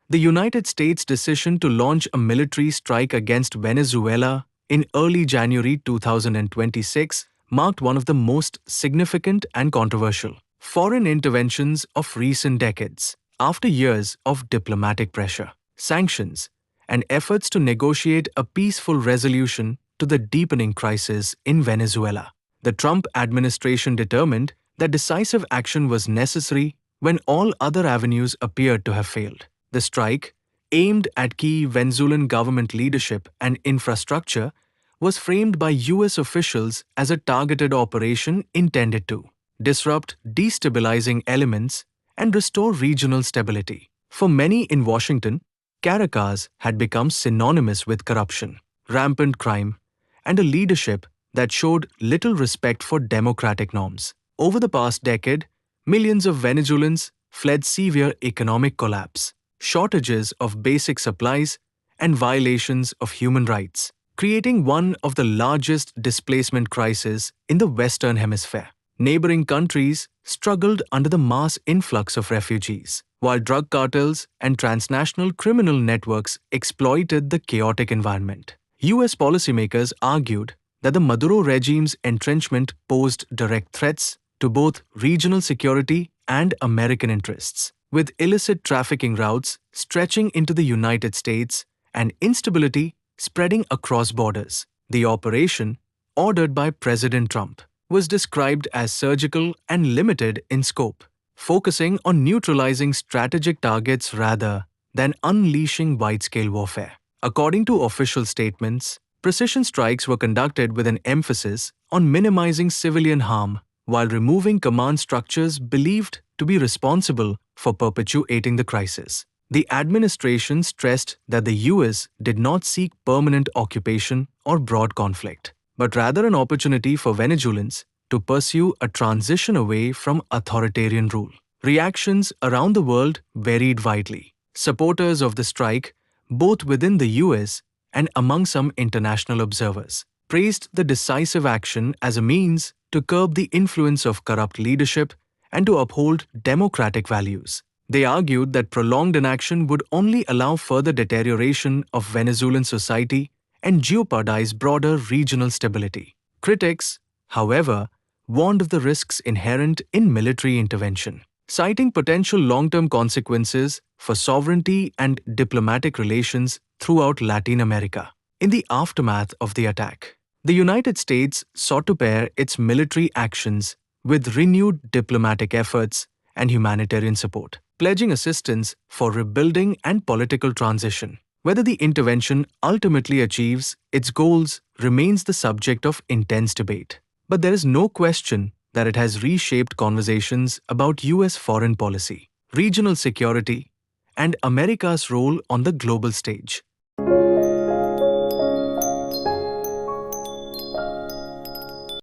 The United States' decision to launch a military strike against Venezuela in early January 2026 marked one of the most significant and controversial foreign interventions of recent decades. After years of diplomatic pressure, sanctions, and efforts to negotiate a peaceful resolution to the deepening crisis in Venezuela, the Trump administration determined that decisive action was necessary when all other avenues appeared to have failed. The strike, aimed at key Venezuelan government leadership and infrastructure, was framed by US officials as a targeted operation intended to disrupt destabilizing elements and restore regional stability. For many in Washington, Caracas had become synonymous with corruption, rampant crime, and a leadership that showed little respect for democratic norms. Over the past decade, millions of Venezuelans fled severe economic collapse, shortages of basic supplies, and violations of human rights, creating one of the largest displacement crises in the Western Hemisphere. Neighboring countries struggled under the mass influx of refugees, while drug cartels and transnational criminal networks exploited the chaotic environment. US policymakers argued that the Maduro regime's entrenchment posed direct threats to both regional security and American interests, with illicit trafficking routes stretching into the United States and instability spreading across borders. The operation, ordered by President Trump, was described as surgical and limited in scope, focusing on neutralizing strategic targets rather than unleashing wide-scale warfare. According to official statements, precision strikes were conducted with an emphasis on minimizing civilian harm while removing command structures believed to be responsible for perpetuating the crisis. The administration stressed that the US did not seek permanent occupation or broad conflict, but rather an opportunity for Venezuelans to pursue a transition away from authoritarian rule. Reactions around the world varied widely. Supporters of the strike, both within the US and among some international observers, praised the decisive action as a means to curb the influence of corrupt leadership and to uphold democratic values. They argued that prolonged inaction would only allow further deterioration of Venezuelan society and jeopardize broader regional stability. Critics, however, warned of the risks inherent in military intervention, citing potential long-term consequences for sovereignty and diplomatic relations throughout Latin America. In the aftermath of the attack, the United States sought to pair its military actions with renewed diplomatic efforts and humanitarian support, pledging assistance for rebuilding and political transition. Whether the intervention ultimately achieves its goals remains the subject of intense debate. But there is no question that it has reshaped conversations about US foreign policy, regional security, and America's role on the global stage.